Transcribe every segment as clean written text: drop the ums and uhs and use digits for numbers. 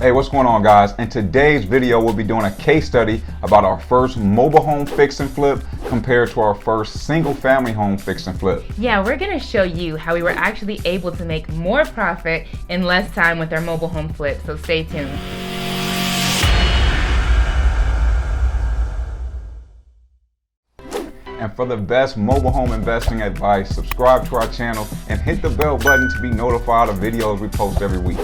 Hey, what's going on, guys? In today's video, we'll be doing a case study about our first mobile home fix and flip compared to our first single family home fix and flip. Yeah, we're going to show you how we were actually able to make more profit in less time with our mobile home flip, so stay tuned. And for the best mobile home investing advice, subscribe to our channel and hit the bell button to be notified of videos we post every week.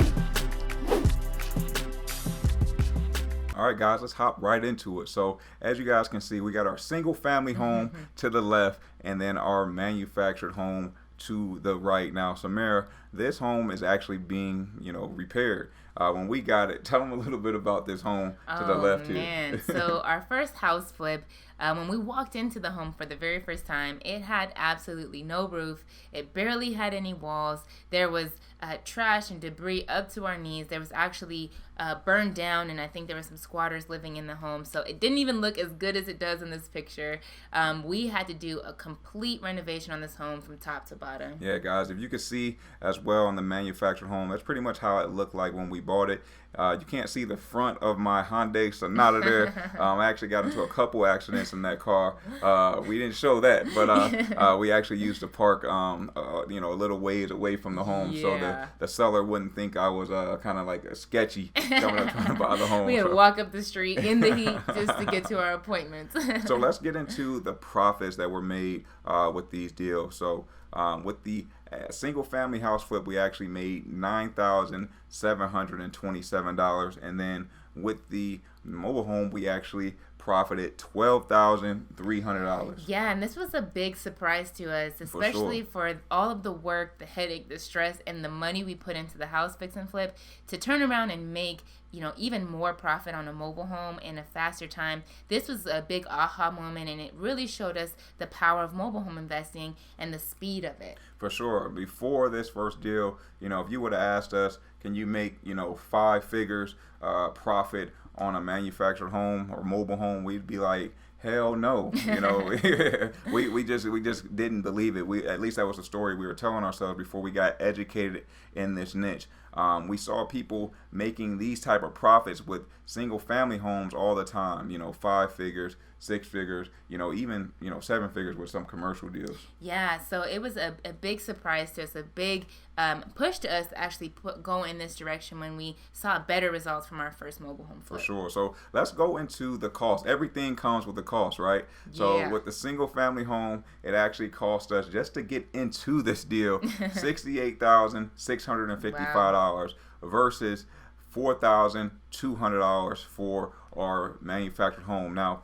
All right, guys, let's hop right into it. So as you guys can see, we got our single family home to the left and then our manufactured home to the right. Now, Samara, this home is actually being, repaired. When we got it, tell them a little bit about this home to the left here. Oh, man. So our first house flip, when we walked into the home for the very first time, it had absolutely no roof. It barely had any walls. There was trash and debris up to our knees. There was actually burned down, and I think there were some squatters living in the home. So it didn't even look as good as it does in this picture. We had to do a complete renovation on this home from top to bottom. Yeah, guys, if you could see as well on the manufactured home, that's pretty much how it looked like when we bought it. You can't see the front of my Hyundai Sonata there. I actually got into a couple accidents in that car. We didn't show that, but we actually used to park, a little ways away from the home, so the seller wouldn't think I was kind of like a sketchy coming up trying to buy the home. We had to walk up the street in the heat just to get to our appointments. So let's get into the profits that were made with these deals. So with the single family house flip, we actually made $9,727, and then with the mobile home, we actually profited $12,300. Yeah, and this was a big surprise to us, especially for all of the work, the headache, the stress, and the money we put into the house fix and flip to turn around and make even more profit on a mobile home in a faster time. This was a big aha moment, and it really showed us the power of mobile home investing and the speed of it. For sure. Before this first deal, if you would have asked us, can you make, 5 figures profit on a manufactured home or mobile home, we'd be like, hell no. We just didn't believe it. At least that was the story we were telling ourselves before we got educated in this niche. We saw people making these type of profits with single family homes all the time, 5 figures, 6 figures, even 7 figures with some commercial deals. Yeah, so it was a big surprise to us, a big push to us to actually go in this direction when we saw better results from our first mobile home flip. For sure. So let's go into the cost. Everything comes with a cost, right? So with the single family home, it actually cost us, just to get into this deal, $68,655 versus $4,200 for our manufactured home. Now,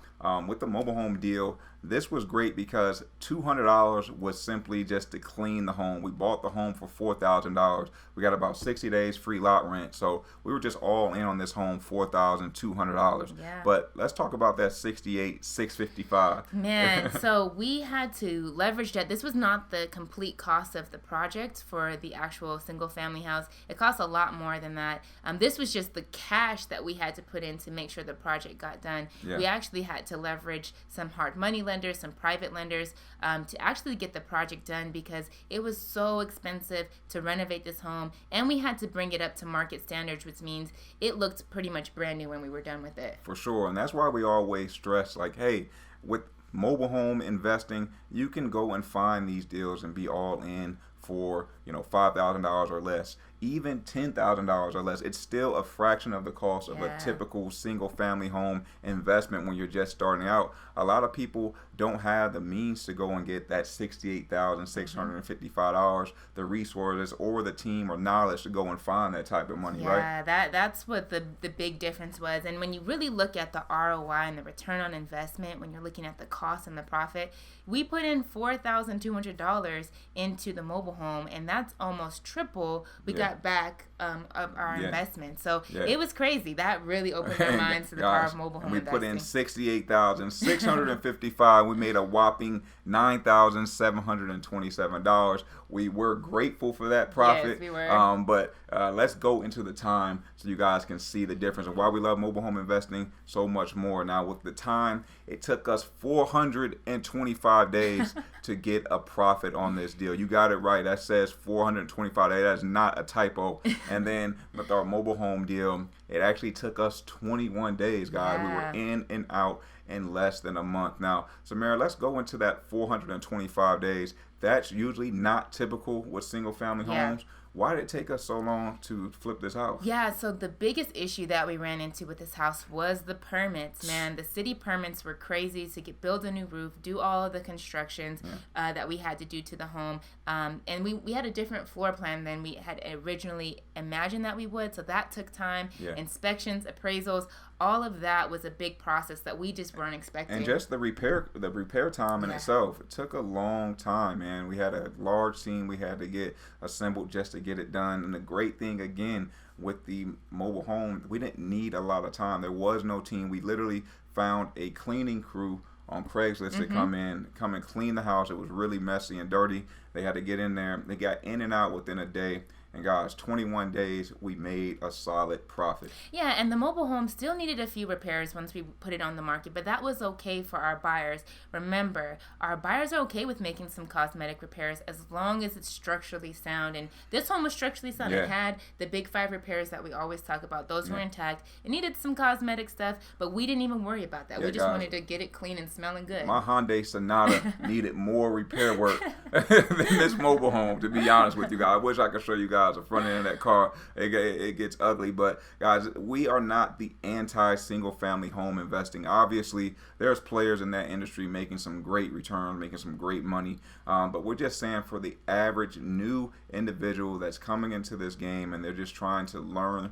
with the mobile home deal, this was great because $200 was simply just to clean the home. We bought the home for $4,000. We got about 60 days free lot rent. So we were just all in on this home, $4,200. Yeah. But let's talk about that $68,655. Man, so we had to leverage that. This was not the complete cost of the project for the actual single family house. It cost a lot more than that. This was just the cash that we had to put in to make sure the project got done. Yeah. We actually had to leverage some hard money lenders, some private lenders, to actually get the project done because it was so expensive to renovate this home, and we had to bring it up to market standards, which means it looked pretty much brand new when we were done with it. For sure, and that's why we always stress, like, hey, with mobile home investing, you can go and find these deals and be all in for $5,000 or less, even $10,000 or less. It's still a fraction of the cost of a typical single family home investment when you're just starting out. A lot of people don't have the means to go and get that $68,655, the resources or the team or knowledge to go and find that type of money, right? Yeah, that's what the big difference was. And when you really look at the ROI and the return on investment, when you're looking at the cost and the profit, we put in $4,200 into the mobile home, and that's almost triple we got back of our investment. So it was crazy. That really opened our minds to the power of mobile home investing. We put in $68,655. We made a whopping $9,727. We were grateful for that profit. Yes, we were. But let's go into the time so you guys can see the difference of why we love mobile home investing so much more. Now, with the time, it took us 425 days to get a profit on this deal. You got it right. website that says 425 days. That's not a typo. And then with our mobile home deal, it actually took us 21 days, guys. Yeah. We were in and out in less than a month. Now, Samara, let's go into that 425 days. That's usually not typical with single family homes. Why did it take us so long to flip this house? Yeah, so the biggest issue that we ran into with this house was the permits, man. The city permits were crazy to build a new roof, do all of the constructions that we had to do to the home. And we had a different floor plan than we had originally imagined that we would. So that took time. Inspections, appraisals, all of that was a big process that we just weren't expecting. And just the repair time in itself, it took a long time, man. We had a large team we had to get assembled just to get it done. And the great thing, again, with the mobile home, we didn't need a lot of time. There was no team. We literally found a cleaning crew on Craigslist to come and clean the house. It was really messy and dirty. They had to get in there. They got in and out within a day. And guys, 21 days, we made a solid profit. Yeah, and the mobile home still needed a few repairs once we put it on the market, but that was okay for our buyers. Remember, our buyers are okay with making some cosmetic repairs as long as it's structurally sound. And this home was structurally sound. It had the big 5 repairs that we always talk about. Those were intact. It needed some cosmetic stuff, but we didn't even worry about that. We just wanted to get it clean and smelling good. My Hyundai Sonata needed more repair work than this mobile home, to be honest with you guys. I wish I could show you guys the front end of that car. It gets ugly. But guys, we are not the anti-single family home investing. Obviously, there's players in that industry making some great returns, making some great money. But we're just saying for the average new individual that's coming into this game and they're just trying to learn,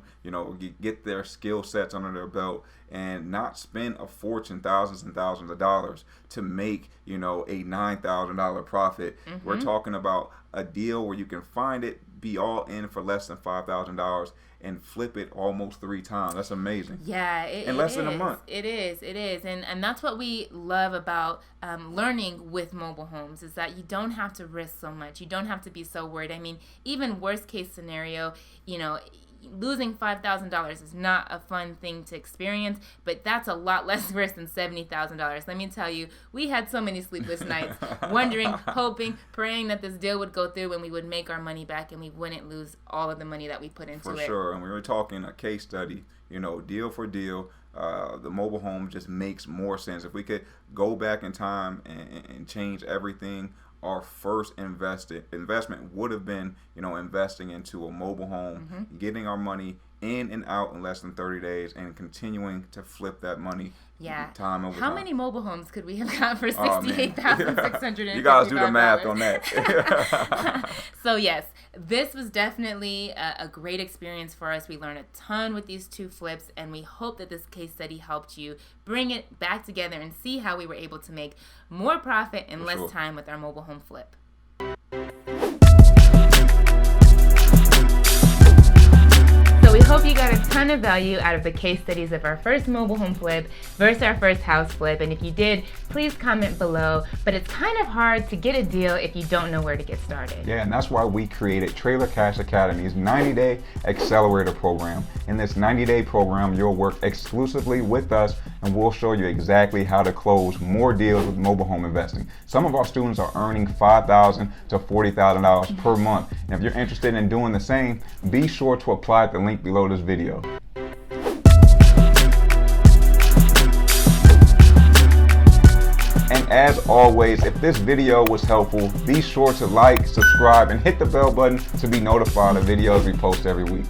get their skill sets under their belt and not spend a fortune, thousands and thousands of dollars to make, a $9,000 profit. We're talking about a deal where you can find it, be all in for less than $5,000 and flip it almost 3 times. That's amazing. Yeah, in less than a month. It is. And that's what we love about learning with mobile homes is that you don't have to risk so much. You don't have to be so worried. I mean, even worst case scenario, losing $5,000 is not a fun thing to experience, but that's a lot less risk than $70,000. Let me tell you, we had so many sleepless nights wondering, hoping, praying that this deal would go through and we would make our money back and we wouldn't lose all of the money that we put into it. For sure. And we were talking a case study, deal for deal. The mobile home just makes more sense. If we could go back in time and change everything, our first investment would have been, investing into a mobile home, getting our money in and out in less than 30 days, and continuing to flip that money time over time. How many mobile homes could we have got for $68,650? You guys do the math on that. So yes, this was definitely a great experience for us. We learned a ton with these 2 flips, and we hope that this case study helped you bring it back together and see how we were able to make more profit in less time with our mobile home flip. So we hope you got a ton of value out of the case studies of our first mobile home flip versus our first house flip. And if you did, please comment below. But it's kind of hard to get a deal if you don't know where to get started. Yeah, and that's why we created Trailer Cash Academy's 90-day Accelerator Program. In this 90-day program, you'll work exclusively with us, and we'll show you exactly how to close more deals with mobile home investing. Some of our students are earning $5,000 to $40,000 per month. And if you're interested in doing the same, be sure to apply at the link below this video. And as always, if this video was helpful, be sure to like, subscribe, and hit the bell button to be notified of videos we post every week.